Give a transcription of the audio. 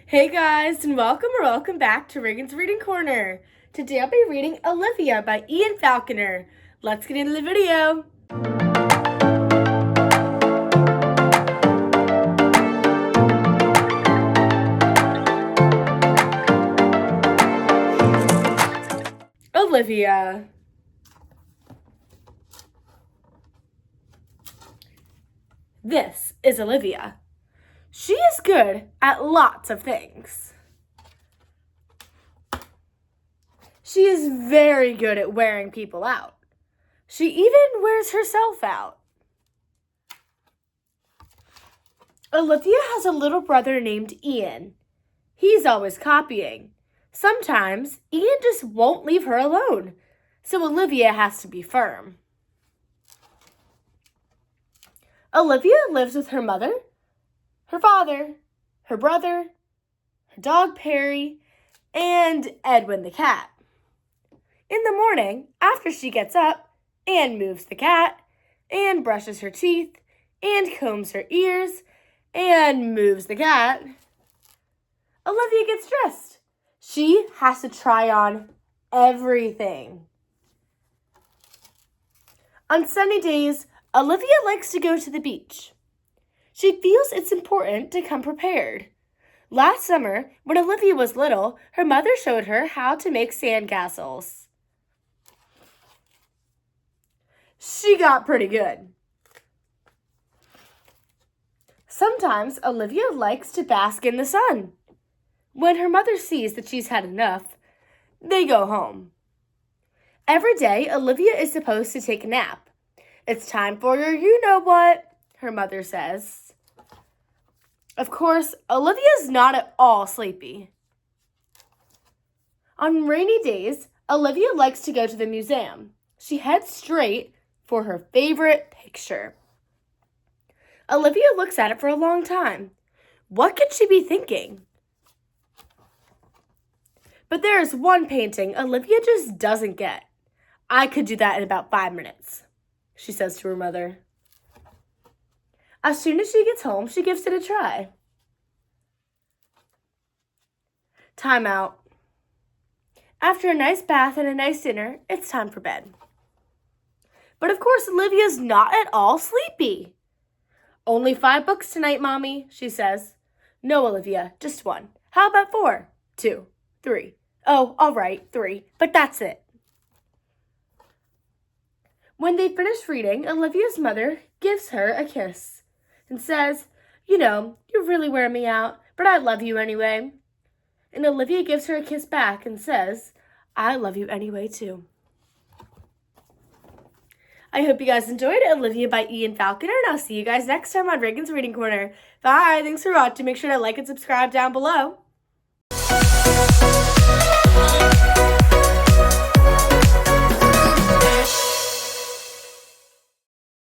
Hey guys, and welcome back to Reagan's Reading Corner. Today I'll be reading Olivia by Ian Falconer. Let's get into the video. Olivia. This is Olivia. She is good at lots of things. She is very good at wearing people out. She even wears herself out. Olivia has a little brother named Ian. He's always copying. Sometimes Ian just won't leave her alone, so Olivia has to be firm. Olivia lives with her mother, her father, her brother, her dog Perry, and Edwin the cat. In the morning, after she gets up and moves the cat, and brushes her teeth, and combs her ears, and moves the cat, Olivia gets dressed. She has to try on everything. On sunny days, Olivia likes to go to the beach. She feels it's important to come prepared. Last summer, when Olivia was little, her mother showed her how to make sandcastles. She got pretty good. Sometimes Olivia likes to bask in the sun. When her mother sees that she's had enough, they go home. Every day, Olivia is supposed to take a nap. It's time for your you-know-what, her mother says. Of course, Olivia's not at all sleepy. On rainy days, Olivia likes to go to the museum. She heads straight for her favorite picture. Olivia looks at it for a long time. What could she be thinking? But there is one painting Olivia just doesn't get. I could do that in about 5 minutes, she says to her mother. As soon as she gets home, she gives it a try. Time out. After a nice bath and a nice dinner, it's time for bed. But of course, Olivia's not at all sleepy. Only 5 books tonight, Mommy, she says. No, Olivia, just 1. How about 4? 2, 3. Oh, all right, 3, but that's it. When they finish reading, Olivia's mother gives her a kiss and says, "You know, you really wear me out, but I love you anyway." And Olivia gives her a kiss back and says, "I love you anyway, too." I hope you guys enjoyed Olivia by Ian Falconer, and I'll see you guys next time on Reagan's Reading Corner. Bye! Thanks for watching. Make sure to like and subscribe down below.